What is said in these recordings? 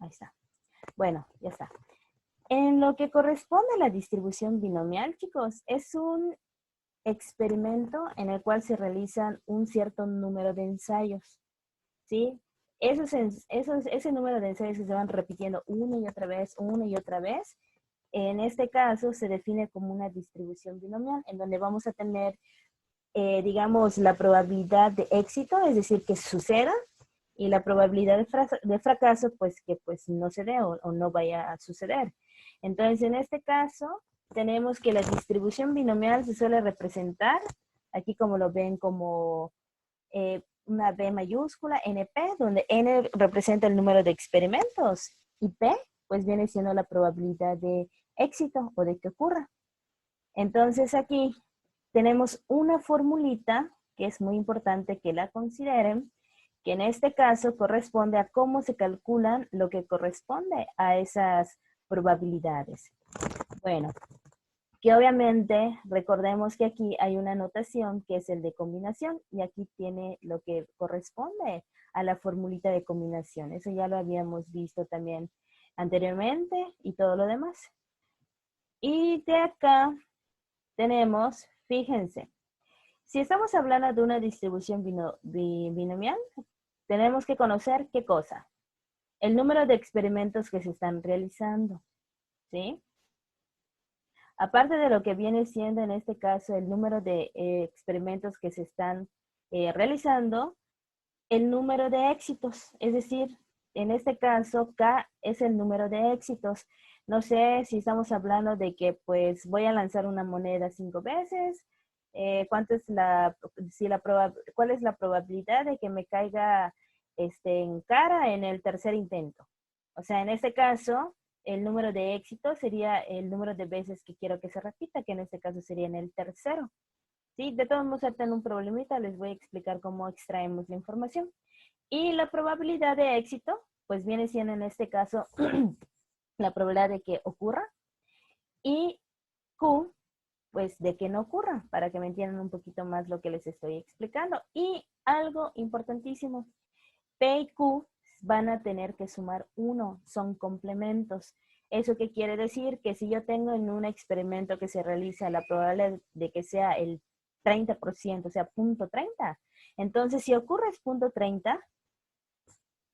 Ahí está. Bueno, ya está. En lo que corresponde a la distribución binomial, chicos, es un experimento en el cual se realizan un cierto número de ensayos, ¿sí? Ese número de ensayos se van repitiendo una y otra vez, una y otra vez. En este caso se define como una distribución binomial, en donde vamos a tener, digamos, la probabilidad de éxito, es decir, que suceda, y la probabilidad de fracaso, pues que pues no se dé o no vaya a suceder. Entonces, en este caso, tenemos que la distribución binomial se suele representar, aquí como lo ven, como una B mayúscula, NP, donde N representa el número de experimentos y P, pues viene siendo la probabilidad de éxito o de que ocurra. Entonces, aquí tenemos una formulita que es muy importante que la consideren, que en este caso corresponde a cómo se calculan lo que corresponde a esas probabilidades. Bueno, que obviamente recordemos que aquí hay una notación que es el de combinación y aquí tiene lo que corresponde a la formulita de combinación. Eso ya lo habíamos visto también anteriormente y todo lo demás. Y de acá tenemos, fíjense, si estamos hablando de una distribución binomial, tenemos que conocer qué cosa. El número de experimentos que se están realizando, ¿sí? Aparte de lo que viene siendo en este caso el número de experimentos que se están realizando, el número de éxitos, es decir, en este caso K es el número de éxitos. No sé si estamos hablando de que pues voy a lanzar una moneda 5 veces, ¿cuál es la probabilidad de que me caiga en cara en el tercer intento? O sea, en este caso, el número de éxito sería el número de veces que quiero que se repita, que en este caso sería en el tercero. ¿Sí? De todos modos, tengo un problemita, les voy a explicar cómo extraemos la información. Y la probabilidad de éxito, pues viene siendo en este caso la probabilidad de que ocurra. Y Q, pues de que no ocurra, para que me entiendan un poquito más lo que les estoy explicando. Y algo importantísimo, P y Q van a tener que sumar 1, son complementos. ¿Eso qué quiere decir? Que si yo tengo en un experimento que se realiza la probabilidad de que sea el 30%, o sea, 0.30, entonces si ocurre es 0.30,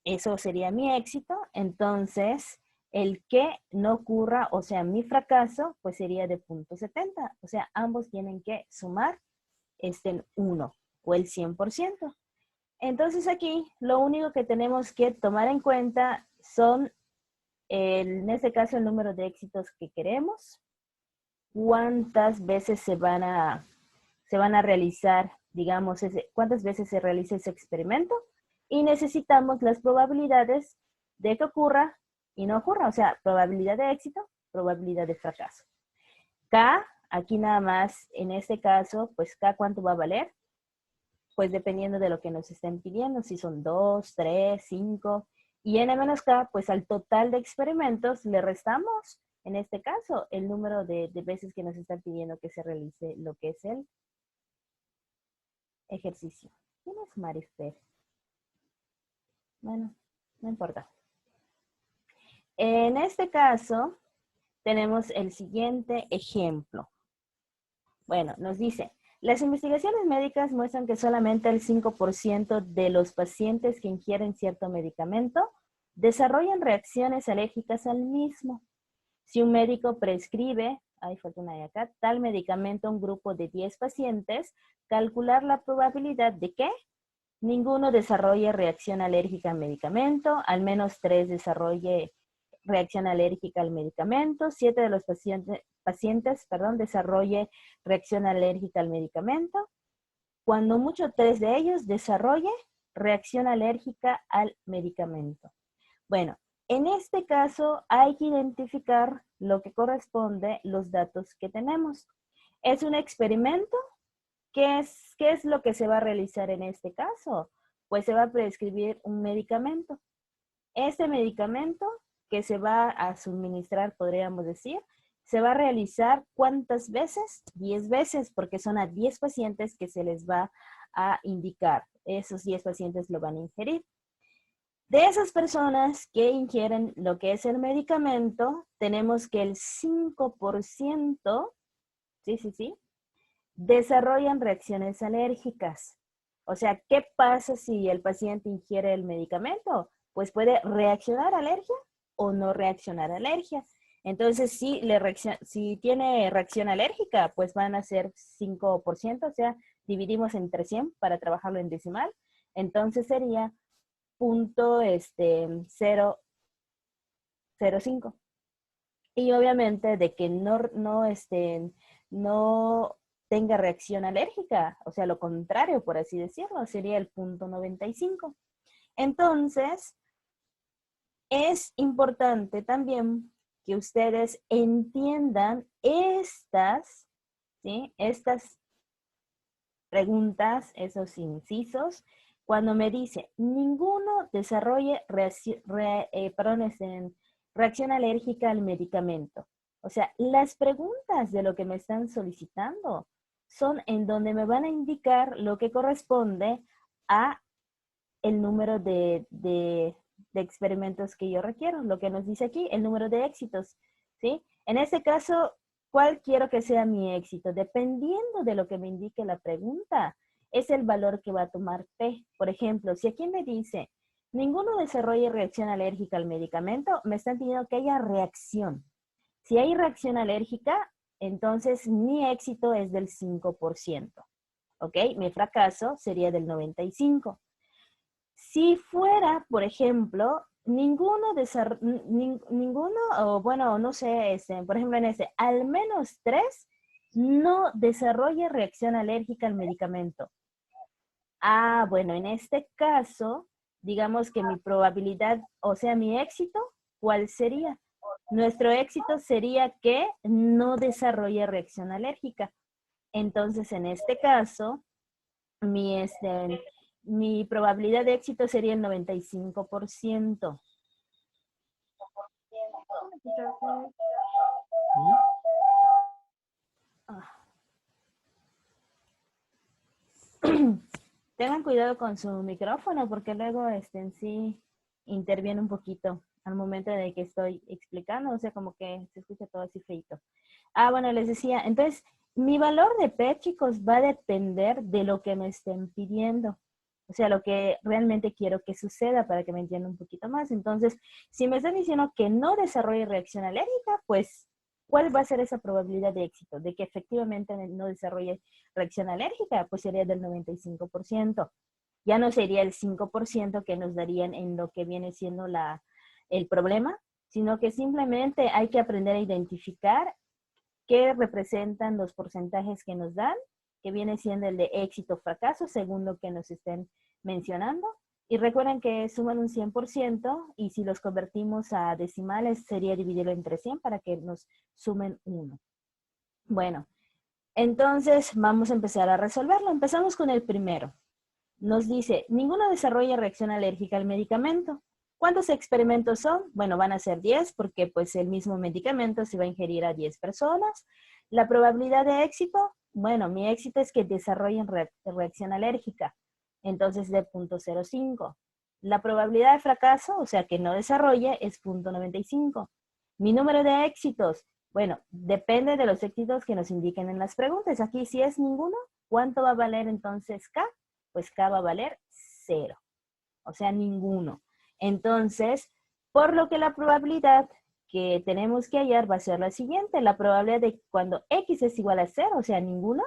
eso sería mi éxito, entonces el que no ocurra, o sea, mi fracaso, pues sería de 0.70, o sea, ambos tienen que sumar el 1 o el 100%. Entonces aquí lo único que tenemos que tomar en cuenta son, en este caso, el número de éxitos que queremos, cuántas veces se van a realizar, digamos, cuántas veces se realiza ese experimento y necesitamos las probabilidades de que ocurra y no ocurra, o sea, probabilidad de éxito, probabilidad de fracaso. K, aquí nada más, en este caso, pues K, ¿cuánto va a valer? Pues dependiendo de lo que nos estén pidiendo, si son 2, 3, 5, y n menos k, pues al total de experimentos le restamos, en este caso, el número de veces que nos están pidiendo que se realice lo que es el ejercicio. ¿Quién es Marifer? Bueno, no importa. En este caso, tenemos el siguiente ejemplo. Bueno, nos dice, las investigaciones médicas muestran que solamente el 5% de los pacientes que ingieren cierto medicamento desarrollan reacciones alérgicas al mismo. Si un médico prescribe, falta una de acá, tal medicamento a un grupo de 10 pacientes, calcular la probabilidad de que ninguno desarrolle reacción alérgica al medicamento, al menos 3 desarrolle reacción alérgica al medicamento, 7 de los pacientes desarrolle reacción alérgica al medicamento, cuando mucho 3 de ellos desarrolle reacción alérgica al medicamento. Bueno, en este caso hay que identificar lo que corresponde, los datos que tenemos. Es un experimento. ¿Qué es lo que se va a realizar en este caso? Pues se va a prescribir un medicamento. Este medicamento que se va a suministrar, podríamos decir, se va a realizar ¿cuántas veces? 10 veces, porque son a 10 pacientes que se les va a indicar. Esos 10 pacientes lo van a ingerir. De esas personas que ingieren lo que es el medicamento, tenemos que el 5%, sí, desarrollan reacciones alérgicas. O sea, ¿qué pasa si el paciente ingiere el medicamento? Pues puede reaccionar a alergia o no reaccionar a alergia. Entonces, si tiene reacción alérgica, pues van a ser 5%, o sea, dividimos entre 100 para trabajarlo en decimal. Entonces sería punto 0,05. Y obviamente de que no tenga reacción alérgica, o sea, lo contrario, por así decirlo, sería el punto 95. Entonces, es importante también que ustedes entiendan ¿sí? Estas preguntas, esos incisos, cuando me dice, ninguno desarrolle reacción alérgica al medicamento. O sea, las preguntas de lo que me están solicitando son en donde me van a indicar lo que corresponde a el número de experimentos que yo requiero, lo que nos dice aquí, el número de éxitos, ¿sí? En este caso, ¿cuál quiero que sea mi éxito? Dependiendo de lo que me indique la pregunta, es el valor que va a tomar P. Por ejemplo, si aquí me dice, ninguno desarrolla reacción alérgica al medicamento, me están pidiendo que haya reacción. Si hay reacción alérgica, entonces mi éxito es del 5%, ¿ok? Mi fracaso sería del 95%. Si fuera, por ejemplo, o bueno, no sé, por ejemplo en al menos 3 no desarrolla reacción alérgica al medicamento. Ah, bueno, en este caso, digamos que mi probabilidad, o sea, mi éxito, ¿cuál sería? Nuestro éxito sería que no desarrolle reacción alérgica. Entonces, en este caso, mi probabilidad de éxito sería el 95%. Ah. Tengan cuidado con su micrófono porque luego en sí interviene un poquito al momento de que estoy explicando, o sea, como que se escucha todo así feito. Ah, bueno, les decía, entonces, mi valor de P, chicos, va a depender de lo que me estén pidiendo. O sea, lo que realmente quiero que suceda para que me entiendan un poquito más. Entonces, si me están diciendo que no desarrolle reacción alérgica, pues, ¿cuál va a ser esa probabilidad de éxito? De que efectivamente no desarrolle reacción alérgica, pues sería del 95%. Ya no sería el 5% que nos darían en lo que viene siendo el problema, sino que simplemente hay que aprender a identificar qué representan los porcentajes que nos dan, que viene siendo el de éxito o fracaso, según lo que nos estén mencionando. Y recuerden que suman un 100% y si los convertimos a decimales sería dividirlo entre 100 para que nos sumen 1. Bueno, entonces vamos a empezar a resolverlo. Empezamos con el primero. Nos dice, ninguno desarrolla reacción alérgica al medicamento. ¿Cuántos experimentos son? Bueno, van a ser 10 porque pues el mismo medicamento se va a ingerir a 10 personas. La probabilidad de éxito, bueno, mi éxito es que desarrollen reacción alérgica. Entonces de 0.05. La probabilidad de fracaso, o sea que no desarrolle, es 0.95. Mi número de éxitos, bueno, depende de los éxitos que nos indiquen en las preguntas. Aquí si es ninguno, ¿cuánto va a valer entonces K? Pues K va a valer 0, o sea, ninguno. Entonces, por lo que la probabilidad que tenemos que hallar va a ser la siguiente. La probabilidad de cuando X es igual a 0, o sea, ninguno,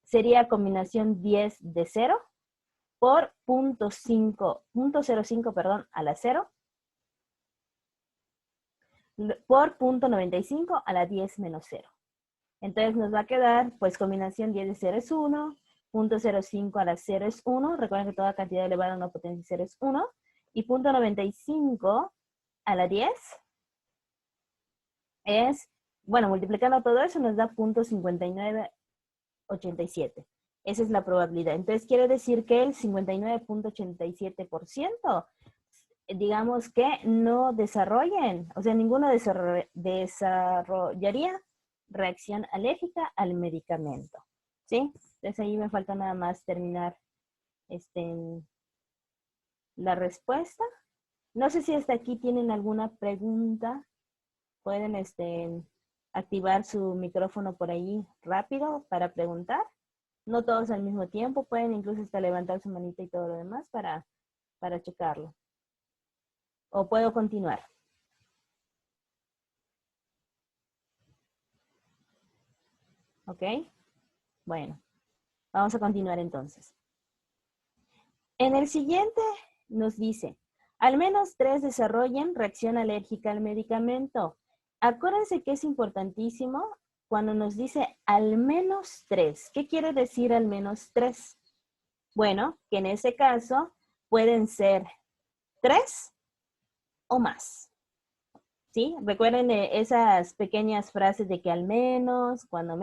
sería combinación 10 de 0 por 0.05, perdón, a la 0 por 0.95 a la 10 menos 0. Entonces nos va a quedar, pues, combinación 10 de 0 es 1, 0.05 a la 0 es 1, recuerden que toda cantidad elevada a una potencia 0 es 1, y 0.95 a la 10 es, bueno, multiplicando todo eso nos da 0.5987. Esa es la probabilidad. Entonces quiere decir que el 59.87%, digamos que no desarrollen, o sea, ninguno desarrollaría reacción alérgica al medicamento, ¿sí? Entonces ahí me falta nada más terminar la respuesta No sé si hasta aquí tienen alguna pregunta. Pueden activar su micrófono por ahí rápido para preguntar. No todos al mismo tiempo, pueden incluso hasta levantar su manita y todo lo demás para checarlo. O puedo continuar. ¿Ok? Bueno, vamos a continuar entonces. En el siguiente nos dice, al menos 3 desarrollan reacción alérgica al medicamento. Acuérdense que es importantísimo cuando nos dice al menos 3. ¿Qué quiere decir al menos 3? Bueno, que en ese caso pueden ser 3 o más. ¿Sí? Recuerden esas pequeñas frases de que al menos, cuando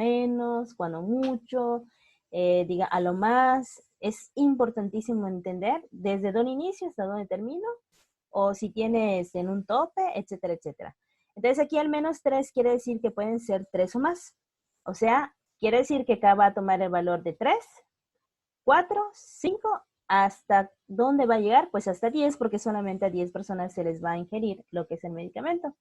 mucho, diga a lo más. Es importantísimo entender desde dónde inicio hasta dónde termino, o si tienes en un tope, etcétera, etcétera. Entonces aquí al menos 3 quiere decir que pueden ser 3 o más. O sea, quiere decir que acá va a tomar el valor de 3, 4, 5, ¿hasta dónde va a llegar? Pues hasta 10, porque solamente a 10 personas se les va a ingerir lo que es el medicamento.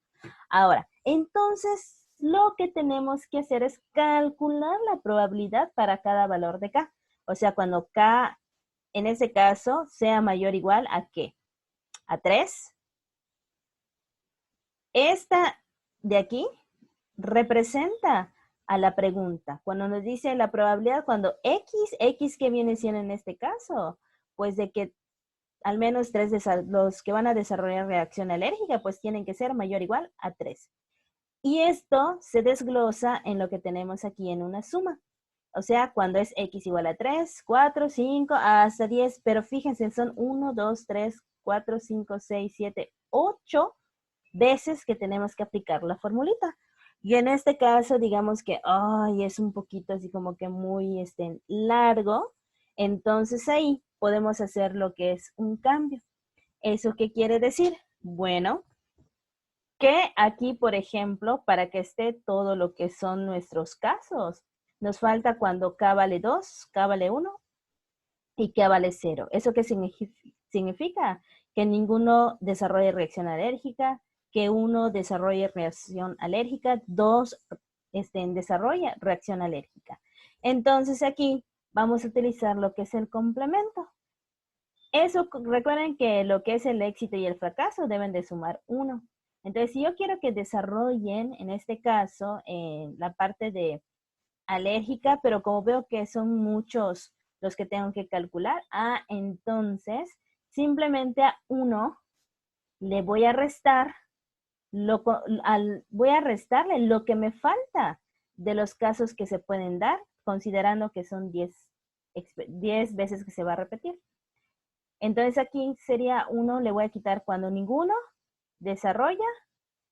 Ahora, entonces, lo que tenemos que hacer es calcular la probabilidad para cada valor de K. O sea, cuando K, en ese caso, sea mayor o igual a ¿qué? A 3. Esta de aquí representa a la pregunta. Cuando nos dice la probabilidad, cuando X, ¿qué viene siendo en este caso? Pues de que al menos 3 de los que van a desarrollar reacción alérgica, pues tienen que ser mayor o igual a 3. Y esto se desglosa en lo que tenemos aquí en una suma. O sea, cuando es X igual a 3, 4, 5, hasta 10. Pero fíjense, son 1, 2, 3, 4, 5, 6, 7, 8 veces que tenemos que aplicar la formulita. Y en este caso, digamos que es un poquito así como que muy largo. Entonces ahí podemos hacer lo que es un cambio. ¿Eso qué quiere decir? Bueno, que aquí, por ejemplo, para que esté todo lo que son nuestros casos, nos falta cuando K vale 2, K vale 1 y K vale 0. ¿Eso qué significa? Que ninguno desarrolle reacción alérgica, que uno desarrolle reacción alérgica, 2 desarrolla reacción alérgica. Entonces aquí vamos a utilizar lo que es el complemento. Eso, recuerden que lo que es el éxito y el fracaso deben de sumar 1. Entonces, si yo quiero que desarrollen, en este caso, la parte de alérgica, pero como veo que son muchos los que tengo que calcular, entonces simplemente a 1 le voy a restar, voy a restarle lo que me falta de los casos que se pueden dar, considerando que son 10 veces que se va a repetir. Entonces aquí sería 1, le voy a quitar cuando ninguno desarrolla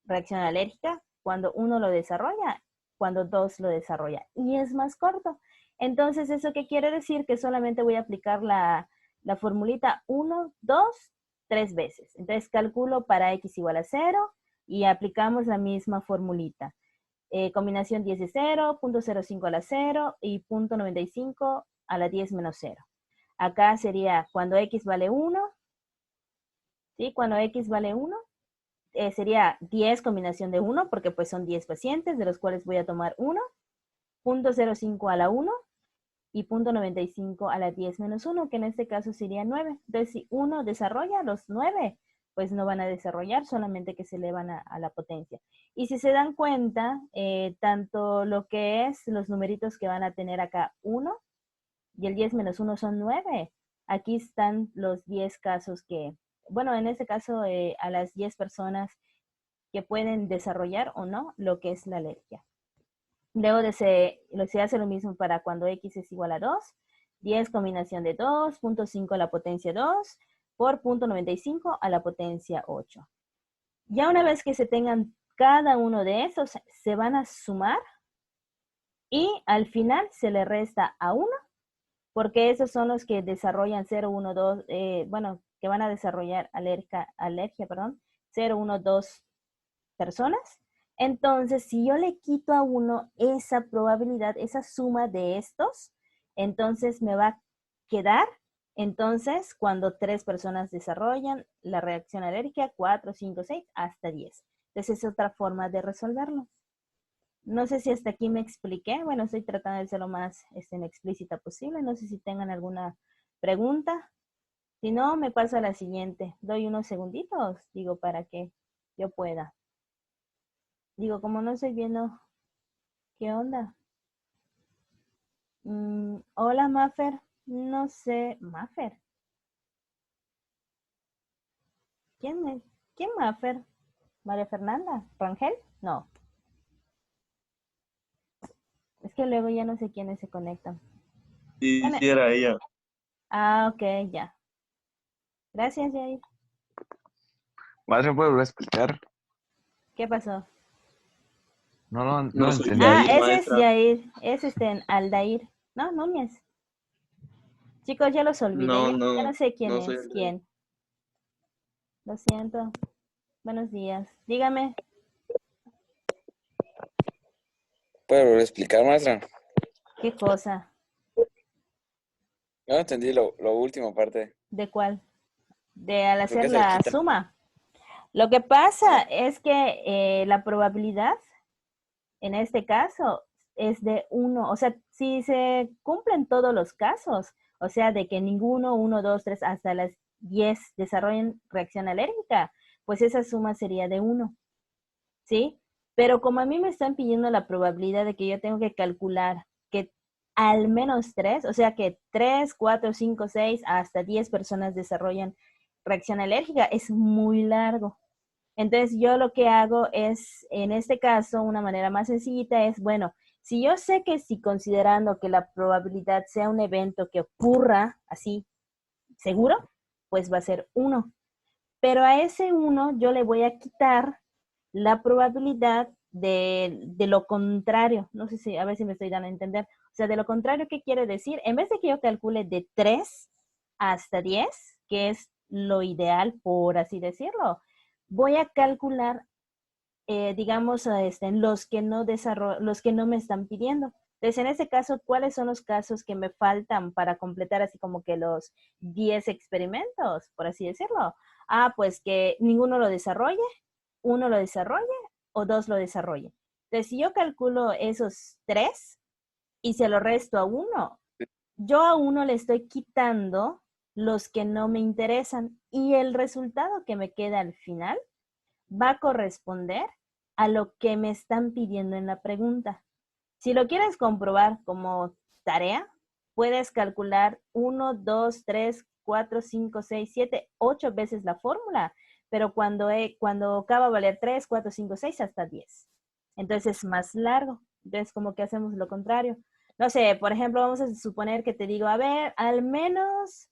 reacción alérgica, cuando 1 lo desarrolla, cuando 2 lo desarrolla. Y es más corto. Entonces, ¿eso qué quiere decir? Que solamente voy a aplicar la formulita 1, 2, 3 veces. Entonces, calculo para X igual a 0 y aplicamos la misma formulita. Combinación 10 de 0, 0.05 a la 0 y 0.95 a la 10 menos 0. Acá sería cuando X vale 1, ¿sí? Cuando X vale 1, sería 10 combinación de 1, porque pues son 10 pacientes, de los cuales voy a tomar 1, 0.05 a la 1 y 0.95 a la 10 menos 1, que en este caso sería 9. Entonces, si 1 desarrolla, los 9 pues no van a desarrollar, solamente que se elevan a la potencia. Y si se dan cuenta, tanto lo que es los numeritos que van a tener acá 1 y el 10 menos 1 son 9. Aquí están los 10 casos que, bueno, en este caso a las 10 personas que pueden desarrollar o no lo que es la alergia. Luego se hace lo mismo para cuando X es igual a 2, 10 combinación de 2, 0.5 a la potencia 2 por 0.95 a la potencia 8. Ya una vez que se tengan cada uno de esos, se van a sumar y al final se le resta a 1, porque esos son los que desarrollan 0, 1, 2, que van a desarrollar alergia, 0, 1, 2 personas. Entonces, si yo le quito a 1 esa probabilidad, esa suma de estos, entonces me va a quedar Entonces, cuando 3 personas desarrollan la reacción alérgica, 4, 5, 6, hasta 10. Entonces, es otra forma de resolverlo. No sé si hasta aquí me expliqué. Bueno, estoy tratando de ser lo más explícita posible. No sé si tengan alguna pregunta. Si no, me paso a la siguiente. Doy unos segunditos, digo, para que yo pueda. Digo, como no estoy viendo qué onda. Hola, Maffer. No sé, Maffer. ¿Quién Maffer? ¿María Fernanda? ¿Rangel? No. Es que luego ya no sé quiénes se conectan. Sí, Bueno, sí era ella. ok, ya. Gracias, Jair. ¿Más me puede volver a explicar? ¿Qué pasó? No No soy entendí. Yair, Ese es maestra. Jair. Es Aldair. No, Núñez. Chicos, ya los olvidé. No, Ya no, no sé quién no soy es el de ahí. quién. Lo siento. Buenos días. Dígame, ¿Puede volver a explicar, maestra? ¿qué cosa? No entendí lo último parte. ¿De cuál? De al ¿Por hacer qué se le la quita? suma. Lo que pasa Ah, es que la probabilidad en este caso es de 1. O sea, si se cumplen todos los casos, o sea, de que ninguno, 1, 2, 3, hasta las 10 desarrollen reacción alérgica, pues esa suma sería de 1, ¿sí? Pero como a mí me están pidiendo la probabilidad de que yo tengo que calcular que al menos 3, o sea que 3, 4, 5, 6, hasta 10 personas desarrollan reacción alérgica, es muy largo. Entonces yo lo que hago es, en este caso, una manera más sencillita es, bueno, si yo sé que si considerando que la probabilidad sea un evento que ocurra así, seguro, pues va a ser 1. Pero a ese 1 yo le voy a quitar la probabilidad de lo contrario. No sé si, a ver si me estoy dando a entender. O sea, de lo contrario, ¿qué quiere decir? En vez de que yo calcule de 3 hasta 10, que es lo ideal, por así decirlo, voy a calcular, digamos, los que no me están pidiendo. Entonces, en este caso, ¿cuáles son los casos que me faltan para completar así como que los 10 experimentos, por así decirlo? Ah, pues que ninguno lo desarrolle, uno lo desarrolle o dos lo desarrolle. Entonces, si yo calculo esos 3 y se lo resto a uno, yo a uno le estoy quitando los que no me interesan y el resultado que me queda al final va a corresponder a lo que me están pidiendo en la pregunta. Si lo quieres comprobar como tarea, puedes calcular 1, 2, 3, 4, 5, 6, 7, 8 veces la fórmula, pero cuando acaba de valer 3, 4, 5, 6 hasta 10. Entonces es más largo. Entonces como que hacemos lo contrario. No sé, por ejemplo, vamos a suponer que te digo, a ver, al menos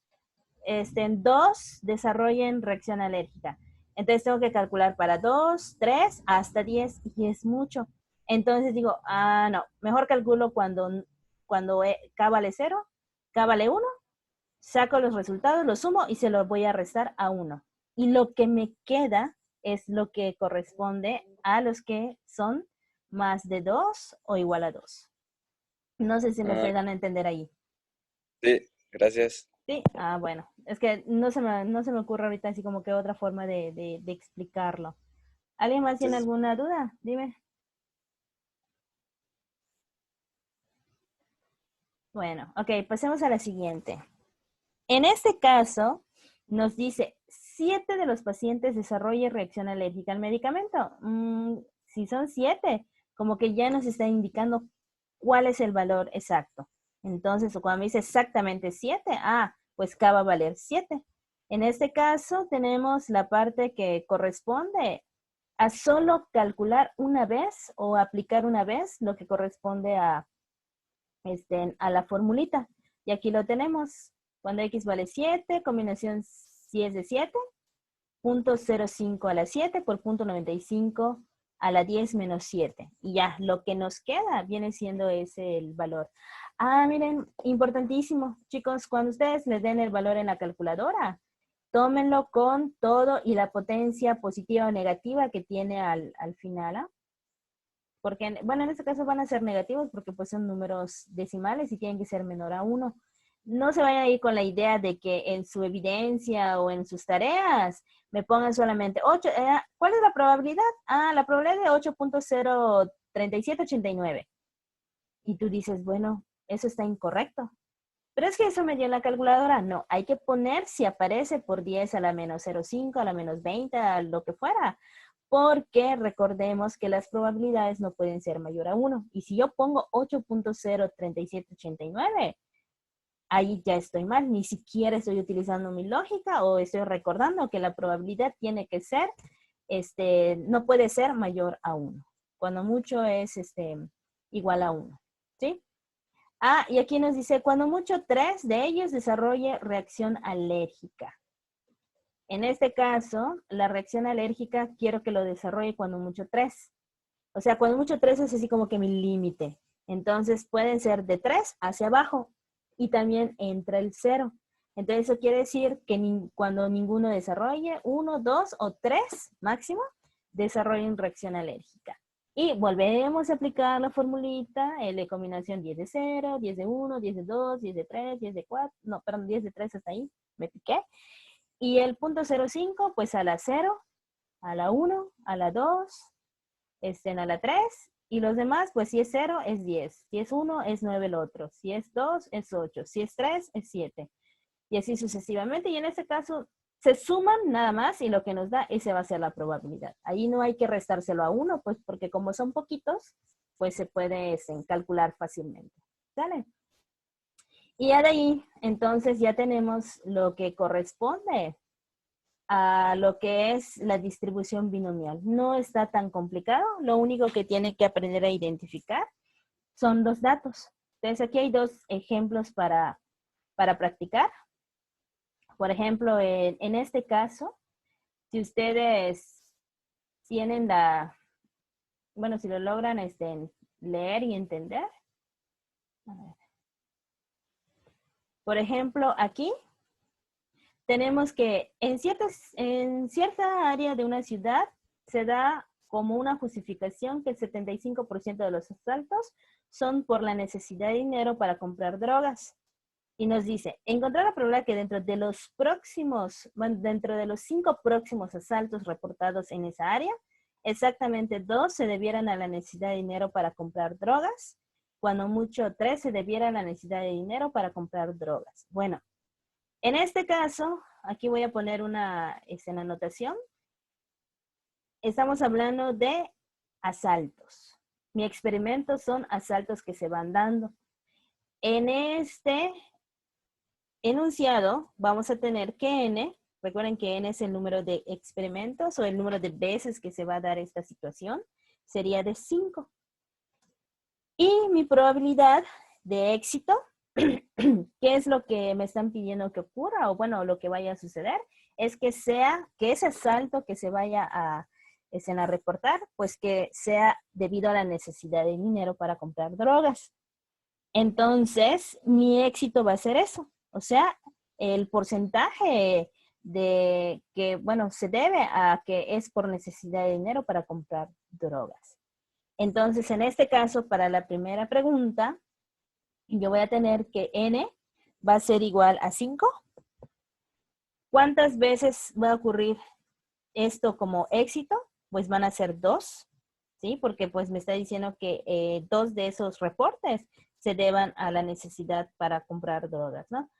dos desarrollen reacción alérgica. Entonces tengo que calcular para 2, 3, hasta 10 y es mucho. Entonces digo, no, mejor calculo cuando K vale 0, K vale 1, saco los resultados, los sumo y se los voy a restar a 1. Y lo que me queda es lo que corresponde a los que son más de 2 o igual a 2. No sé si me ah, estoy dando a entender ahí. sí, gracias. Sí, bueno, es que no se me ocurre ahorita así como que otra forma de explicarlo. ¿Alguien más tiene Entonces, alguna duda? Dime. Bueno, ok, pasemos a la siguiente. En este caso, nos dice, 7 de los pacientes desarrollan reacción alérgica al medicamento. Si son 7, como que ya nos está indicando cuál es el valor exacto. Entonces, cuando me dice exactamente 7, pues K va a valer 7. En este caso, tenemos la parte que corresponde a solo calcular una vez o aplicar una vez lo que corresponde a la formulita. Y aquí lo tenemos. Cuando X vale 7, combinación si es de 7, 0.05 a la 7 por 0.95 a la 10 menos 7. Y ya, lo que nos queda viene siendo ese el valor. Miren, importantísimo, chicos, cuando ustedes les den el valor en la calculadora, tómenlo con todo y la potencia positiva o negativa que tiene al final, ¿ah? Porque, bueno, en este caso van a ser negativos porque pues son números decimales y tienen que ser menor a 1. no se vayan a ir con la idea de que en su evidencia o en sus tareas me pongan solamente 8. ¿Cuál es la probabilidad? La probabilidad de 8.03789. Y tú dices, bueno, eso está incorrecto. Pero es que eso me dio en la calculadora. No, hay que poner si aparece por 10 a la menos 0.5, a la menos 20, a lo que fuera. Porque recordemos que las probabilidades no pueden ser mayor a 1. Y si yo pongo 8.03789, ahí ya estoy mal. Ni siquiera estoy utilizando mi lógica o estoy recordando que la probabilidad tiene que ser, no puede ser mayor a 1. Cuando mucho es igual a 1. ¿Sí? Y aquí nos dice, cuando mucho 3 de ellos desarrolle reacción alérgica. En este caso, la reacción alérgica quiero que lo desarrolle cuando mucho 3. O sea, cuando mucho 3 es así como que mi límite. Entonces, pueden ser de 3 hacia abajo y también entra el 0. Entonces, eso quiere decir que cuando ninguno desarrolle, 1, 2 o 3 máximo, desarrollen reacción alérgica. Y volvemos a aplicar la formulita, de combinación 10 de 0, 10 de 1, 10 de 2, 10 de 3, 10 de 4, no, perdón, 10 de 3 hasta ahí, me piqué. Y el punto 0.5, pues a la 0, a la 1, a la 2, a la 3, y los demás, pues si es 0, es 10. Si es 1, es 9 el otro. Si es 2, es 8. Si es 3, es 7. Y así sucesivamente. Y en este caso, se suman nada más y lo que nos da, ese va a ser la probabilidad. Ahí no hay que restárselo a 1, pues porque como son poquitos, pues se puede calcular fácilmente. ¿Sale? Y ya de ahí, entonces ya tenemos lo que corresponde a lo que es la distribución binomial. No está tan complicado, lo único que tiene que aprender a identificar son los datos. Entonces aquí hay dos ejemplos para practicar. Por ejemplo, en este caso, si ustedes tienen bueno, si lo logran leer y entender. A ver. Por ejemplo, aquí tenemos que en cierta área de una ciudad se da como una justificación que el 75% de los asaltos son por la necesidad de dinero para comprar drogas. Y nos dice, encontrar la probabilidad que dentro de los 5 próximos asaltos reportados en esa área, exactamente 2 se debieran a la necesidad de dinero para comprar drogas, cuando mucho 3 se debieran a la necesidad de dinero para comprar drogas. Bueno, en este caso, aquí voy a poner una anotación. Estamos hablando de asaltos. Mi experimento son asaltos que se van dando. En este enunciado vamos a tener que n, recuerden que n es el número de experimentos o el número de veces que se va a dar esta situación, sería de 5. Y mi probabilidad de éxito, ¿qué es lo que me están pidiendo que ocurra? O bueno, lo que vaya a suceder, es que ese asalto que se vaya a reportar, pues que sea debido a la necesidad de dinero para comprar drogas. Entonces, mi éxito va a ser eso. O sea, el porcentaje de que, bueno, se debe a que es por necesidad de dinero para comprar drogas. Entonces, en este caso, para la primera pregunta, yo voy a tener que n va a ser igual a 5. ¿Cuántas veces va a ocurrir esto como éxito? Pues van a ser 2, ¿sí? Porque pues me está diciendo que 2 de esos reportes se deban a la necesidad para comprar drogas, ¿no?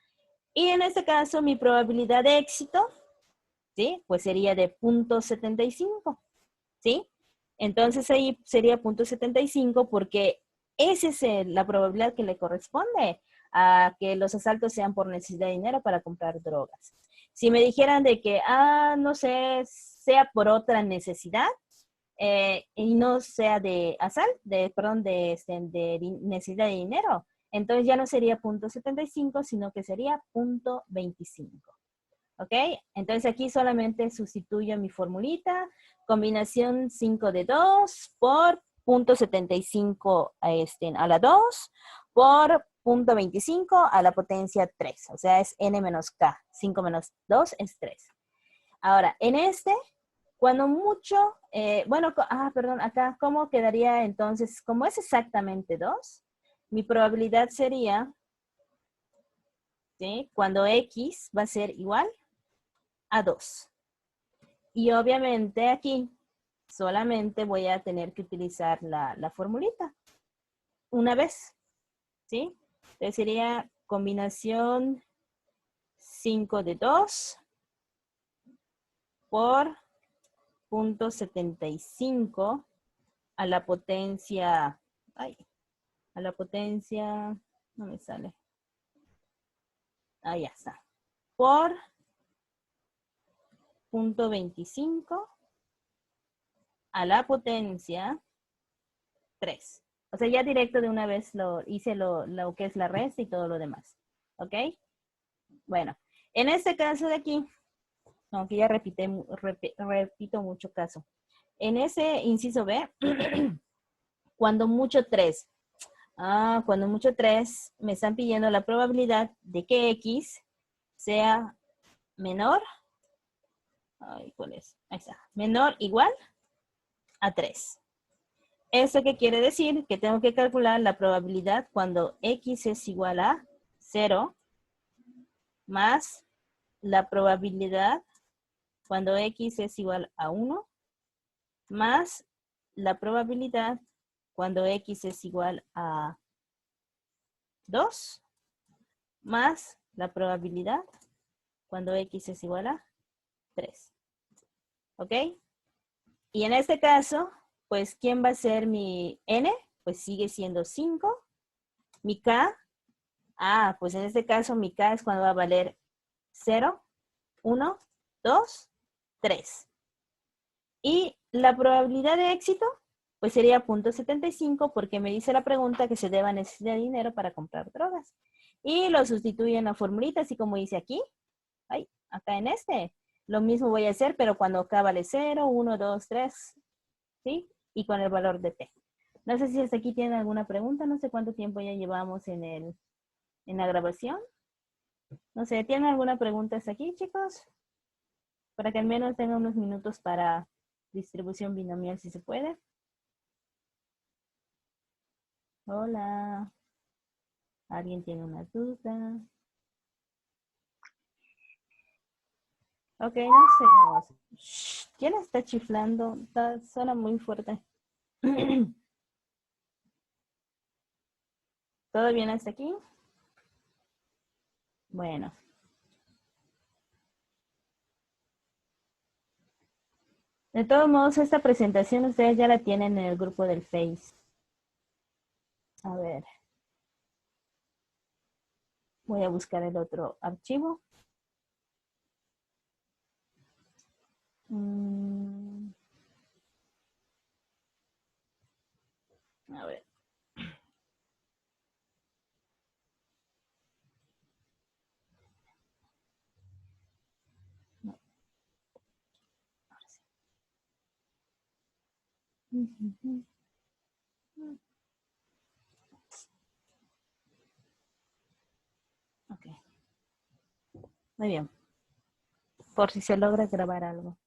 Y en este caso, mi probabilidad de éxito, ¿sí? Pues sería de 0.75, ¿sí? Entonces ahí sería 0.75 porque esa es la probabilidad que le corresponde a que los asaltos sean por necesidad de dinero para comprar drogas. Si me dijeran de que, no sé, sea por otra necesidad, y no sea de necesidad de dinero, entonces ya no sería 0.75, sino que sería 0.25. ¿Ok? Entonces aquí solamente sustituyo mi formulita, combinación 5 de 2 por 0.75 a la 2 por 0.25 a la potencia 3. O sea, es n menos k. 5 menos 2 es 3. Ahora, cuando mucho, perdón, acá, ¿cómo quedaría entonces? Como es exactamente 2, mi probabilidad sería ¿sí? Cuando X va a ser igual a 2. Y obviamente aquí solamente voy a tener que utilizar la formulita una vez, ¿sí? Entonces sería combinación 5 de 2 por 0.75 a la potencia, a la potencia, no me sale. Ahí ya está. Por 0.25 a la potencia 3. O sea, ya directo de una vez hice lo que es la resta y todo lo demás. ¿Ok? Bueno, en este caso de aquí, aunque ya repito mucho caso. En ese inciso B, cuando mucho 3. Cuando mucho 3, me están pidiendo la probabilidad de que X sea menor. ¿Cuál es? Ahí está. Menor igual a 3. ¿Eso qué quiere decir? Que tengo que calcular la probabilidad cuando X es igual a 0 más la probabilidad cuando X es igual a 1 más la probabilidad cuando X es igual a 2 más la probabilidad cuando X es igual a 3. ¿Ok? Y en este caso, pues, ¿quién va a ser mi N? Pues sigue siendo 5. Mi K, pues en este caso mi K es cuando va a valer 0, 1, 2, 3. Y la probabilidad de éxito, pues sería 0.75 porque me dice la pregunta que se deba necesitar dinero para comprar drogas. Y lo sustituyo en la formulita, así como dice aquí. Acá en este. Lo mismo voy a hacer, pero cuando K vale 0, 1, 2, 3, ¿sí? Y con el valor de T. No sé si hasta aquí tienen alguna pregunta. No sé cuánto tiempo ya llevamos en la grabación. No sé, ¿tienen alguna pregunta hasta aquí, chicos? Para que al menos tengan unos minutos para distribución binomial, si se puede. Hola. ¿Alguien tiene una duda? Ok, no seguimos. ¿Quién está chiflando? Suena muy fuerte. ¿Todo bien hasta aquí? Bueno. De todos modos, esta presentación ustedes ya la tienen en el grupo del Face. A ver. Voy a buscar el otro archivo. A ver. No. Ahora sí. Ok. Muy bien. Por si se logra grabar algo.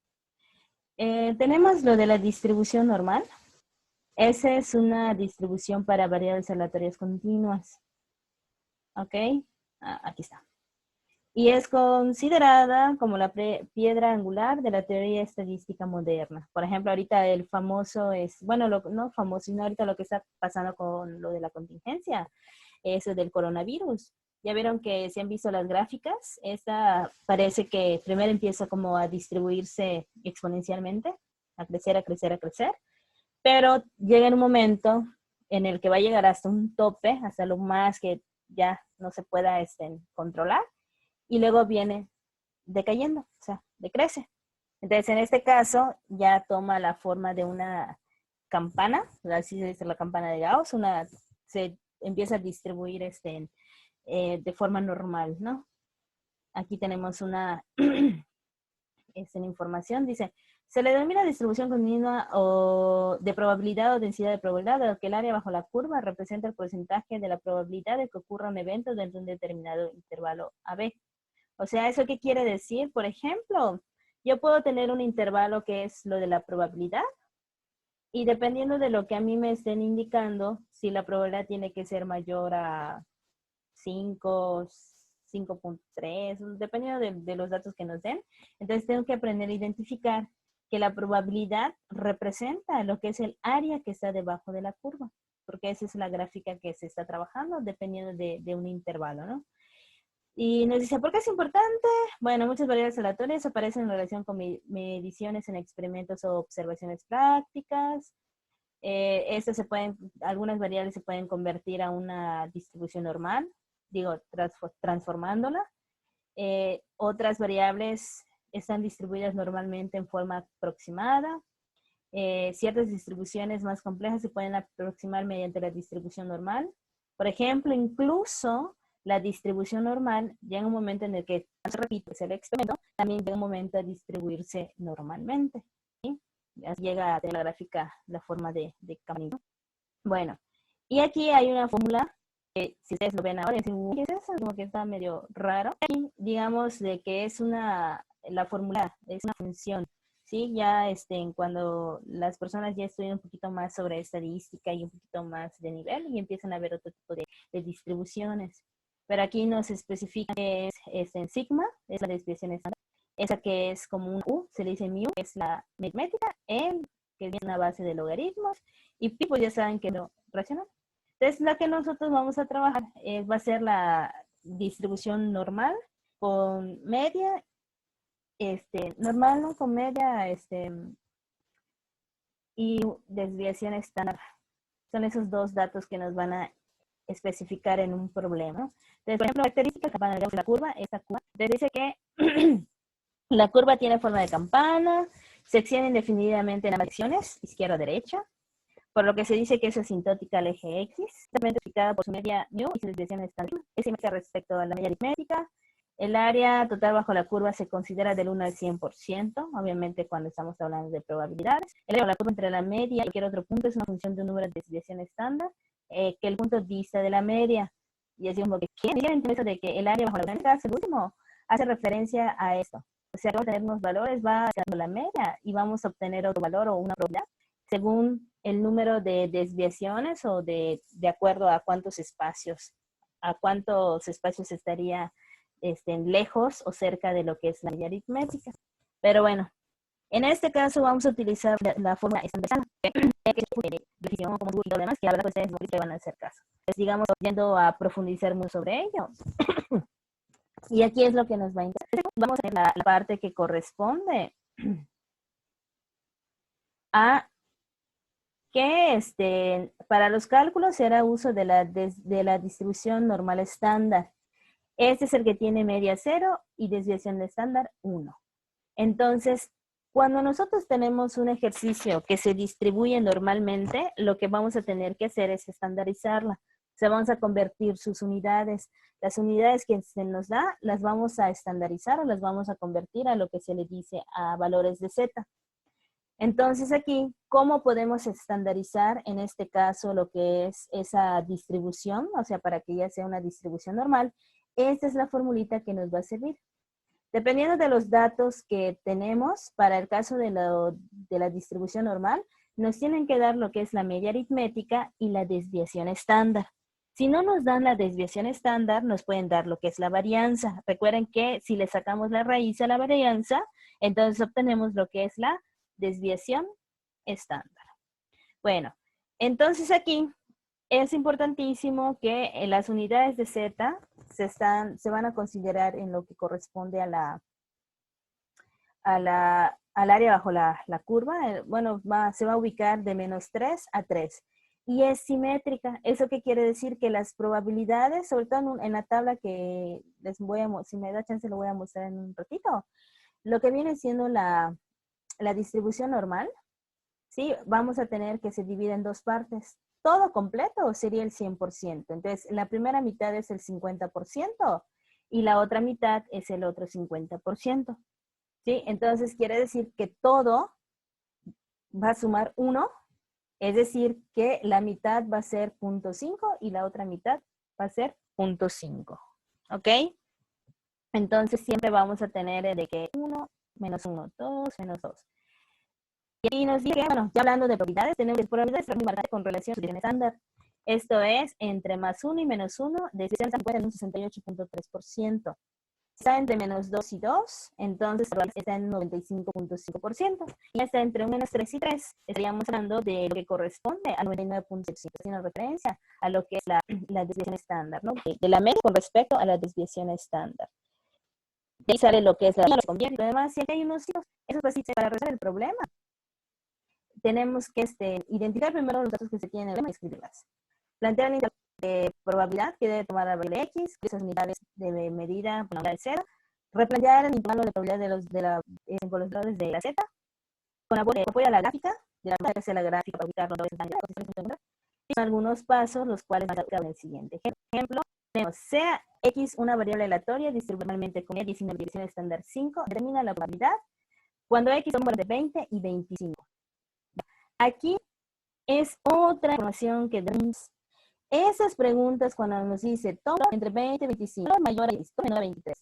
Tenemos lo de la distribución normal. Esa es una distribución para variables aleatorias continuas. ¿Ok? Aquí está. Y es considerada como la piedra angular de la teoría estadística moderna. Por ejemplo, ahorita el famoso es, bueno, no famoso, sino ahorita lo que está pasando con lo de la contingencia, eso del coronavirus. Ya vieron que se han visto las gráficas. Esta parece que primero empieza como a distribuirse exponencialmente, a crecer, a crecer, a crecer. Pero llega en un momento en el que va a llegar hasta un tope, hasta lo más que ya no se pueda controlar. Y luego viene decayendo, o sea, decrece. Entonces, en este caso, ya toma la forma de una campana, así se dice la campana de Gauss, se empieza a distribuir de forma normal, ¿no? Aquí tenemos una información, dice, se le denomina distribución continua o de probabilidad o densidad de probabilidad, dado que el área bajo la curva representa el porcentaje de la probabilidad de que ocurra un evento dentro de un determinado intervalo AB. O sea, ¿eso qué quiere decir? Por ejemplo, yo puedo tener un intervalo que es lo de la probabilidad y dependiendo de lo que a mí me estén indicando, si la probabilidad tiene que ser mayor a 5, 5.3, dependiendo de los datos que nos den. Entonces tengo que aprender a identificar que la probabilidad representa lo que es el área que está debajo de la curva, porque esa es la gráfica que se está trabajando dependiendo de un intervalo, ¿no? Y nos dice, ¿por qué es importante? Bueno, muchas variables aleatorias aparecen en relación con mediciones en experimentos o observaciones prácticas. Algunas variables se pueden convertir a una distribución normal, digo, transformándola. Otras variables están distribuidas normalmente en forma aproximada. Ciertas distribuciones más complejas se pueden aproximar mediante la distribución normal. Por ejemplo, incluso la distribución normal llega un momento en el que se repite el experimento, también llega un momento a distribuirse normalmente. ¿Sí? Llega a tener la gráfica la forma de camino. Bueno, y aquí hay una fórmula que si ustedes lo ven ahora, dicen, ¿qué es eso? Como que está medio raro. Aquí, digamos, de que es la fórmula, es una función. ¿Sí? Ya cuando las personas ya estudian un poquito más sobre estadística y un poquito más de nivel y empiezan a ver otro tipo de distribuciones. Pero aquí nos especifica que es en sigma, es la desviación estándar. Esa que es como un U, se le dice mu, es la aritmética, N, que es una base de logaritmos, y pi, pues ya saben que lo racional. Entonces, la que nosotros vamos a trabajar va a ser la distribución normal con media, normal, ¿no? Con media, y desviación estándar. Son esos dos datos que nos van a especificar en un problema. Entonces, por ejemplo, característica campana de la curva, esta curva, dice que la curva tiene forma de campana, se extiende indefinidamente en ambas direcciones, izquierda o derecha, por lo que se dice que es asintótica al eje X, explicada por su media mu y su desviación estándar. Es simétrica respecto a la media aritmética. El área total bajo la curva se considera del 1 al 100%, obviamente cuando estamos hablando de probabilidades. El área bajo la curva entre la media y cualquier otro punto es una función de un número de desviación estándar, que el punto dista de la media. Y así como que, ¿quieren eso de que el área bajo la curva, el último, hace referencia a esto? O sea, vamos a tener unos valores, va a la media y vamos a obtener otro valor o una probabilidad según el número de desviaciones o de acuerdo a cuántos espacios estaría lejos o cerca de lo que es la media aritmética. Pero bueno, en este caso vamos a utilizar la forma estandarizada, que es definición como y lo demás, que ahora ustedes no van a hacer caso. Pues digamos, yendo a profundizar muy sobre ello. Y aquí es lo que nos va a interesar. Vamos a ver la parte que corresponde a que para los cálculos se hará uso de la distribución normal estándar. Este es el que tiene media 0 y desviación de estándar 1. Entonces, cuando nosotros tenemos un ejercicio que se distribuye normalmente, lo que vamos a tener que hacer es estandarizarla. O sea, vamos a convertir sus unidades. Las unidades que se nos da, las vamos a estandarizar o las vamos a convertir a lo que se le dice a valores de Z. Entonces aquí, ¿cómo podemos estandarizar en este caso lo que es esa distribución? O sea, para que ya sea una distribución normal. Esta es la formulita que nos va a servir. Dependiendo de los datos que tenemos, para el caso de la distribución normal, nos tienen que dar lo que es la media aritmética y la desviación estándar. Si no nos dan la desviación estándar, nos pueden dar lo que es la varianza. Recuerden que si le sacamos la raíz a la varianza, entonces obtenemos lo que es la desviación estándar. Bueno, entonces aquí es importantísimo que las unidades de Z se van a considerar en lo que corresponde al área bajo la curva. Bueno, se va a ubicar de -3 a 3. Y es simétrica. ¿Eso qué quiere decir? Que las probabilidades, sobre todo en la tabla que si me da chance lo voy a mostrar en un ratito, lo que viene siendo la distribución normal, ¿sí? Vamos a tener que se divide en dos partes. Todo completo sería el 100%. Entonces, la primera mitad es el 50% y la otra mitad es el otro 50%. ¿Sí? Entonces, quiere decir que todo va a sumar 1, es decir, que la mitad va a ser 0.5 y la otra mitad va a ser 0.5. ¿Ok? Entonces, siempre vamos a tener de que 1, menos 1, 2, menos 2. Y nos dice, bueno, ya hablando de probabilidades, tenemos probabilidades muy marcadas con relación a su estándar. Esto es entre más 1 y menos 1, desviación se encuentra en un 68.3%. Si está entre menos 2 y 2, entonces está en 95.5%. Y está entre menos 3 y 3, estaríamos hablando de lo que corresponde a 99.5%, haciendo referencia a lo que es la desviación estándar, ¿no? De la media con respecto a la desviación estándar. De ahí sale lo que es la convierte y demás. Si aquí hay unos ciclos, eso es así para resolver el problema. Tenemos que identificar primero los datos que se tienen en el problema y escribirlas. Plantear el intervalo de probabilidad que debe tomar la variable X, esas unidades de medida con la unidad de Z. Replantear el intervalo de probabilidad con los valores de la Z. Con apoyo a la gráfica, de la manera que sea la gráfica para ubicar los valores. Y con algunos pasos, los cuales van a aplicar en el siguiente ejemplo. Tenemos sea X una variable aleatoria distribuida normalmente con 19 división estándar 5, determina la probabilidad cuando X son de 20 y 25. Aquí es otra información que damos. Esas preguntas cuando nos dice todo entre 20 y 25, mayor a 10, menor a 23,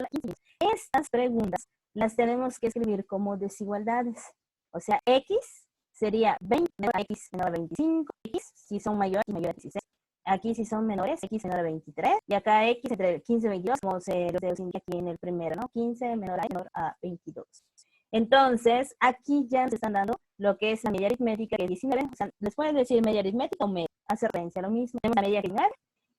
estas preguntas las tenemos que escribir como desigualdades. O sea, X sería 20 menor a X menor a 25, X si son mayores y mayor a 16. Aquí si son menores, X menor a 23, y acá X entre 15 y 22, como se los indica aquí en el primero, ¿no? 15 menor a 22. Entonces, aquí ya nos están dando lo que es la media aritmética, que es 19. O sea, les pueden decir media aritmética o media. Hace referencia a lo mismo. Tenemos la media general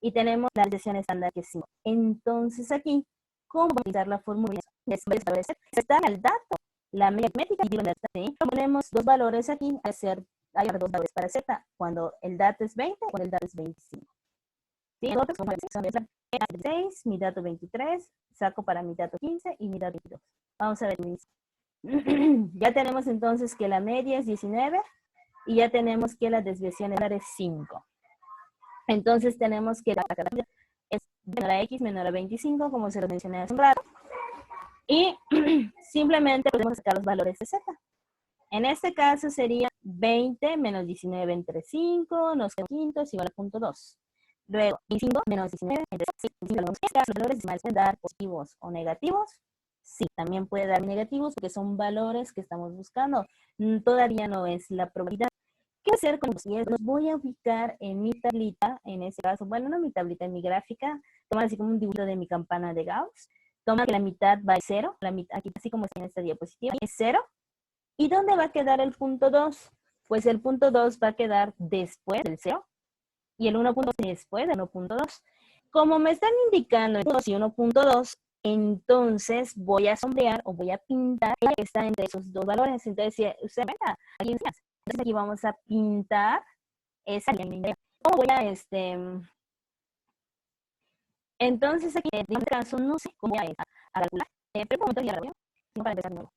y tenemos la desviación estándar, que es 5. Entonces, aquí, ¿cómo utilizar la fórmula? Está el dato, la media aritmética, y ¿sí? Ponemos dos valores aquí, hay dos valores para Z, cuando el dato es 20 o el dato es 25. ¿Sí? Nosotros, como son 16, mi dato 23, saco para mi dato 15 y mi dato 22. Vamos a ver. Ya tenemos entonces que la media es 19 y ya tenemos que la desviación estándar es 5. Entonces tenemos que la es menor a X menor a 25, como se lo mencioné hace un rato. Y simplemente podemos sacar los valores de Z. En este caso sería 20 menos 19 entre 5, nos queda quinto, es igual a 0.2. Luego, 25 menos 19 entre 5, los valores decimales pueden dar positivos o negativos. Sí, también puede dar negativos porque son valores que estamos buscando. Todavía no es la probabilidad. ¿Qué hacer con los 10? Los voy a ubicar en mi tablita, en este caso, bueno, no en mi tablita, en mi gráfica. Tomar así como un dibujo de mi campana de Gauss. Toma que la mitad va a 0, la mitad, aquí así como está en esta diapositiva, es 0. ¿Y dónde va a quedar el punto 2? Pues el punto 2 va a quedar después del 0 y el 1.2 después del 1.2. Como me están indicando el 2 y 1.2, entonces voy a sombrear o voy a pintar la que está entre esos dos valores. Entonces, si usted venga, entonces aquí vamos a pintar esa línea. ¿Cómo voy a Entonces aquí, en este caso, no sé cómo voy a calcular. Pero un momento ya la voy, para empezar de nuevo.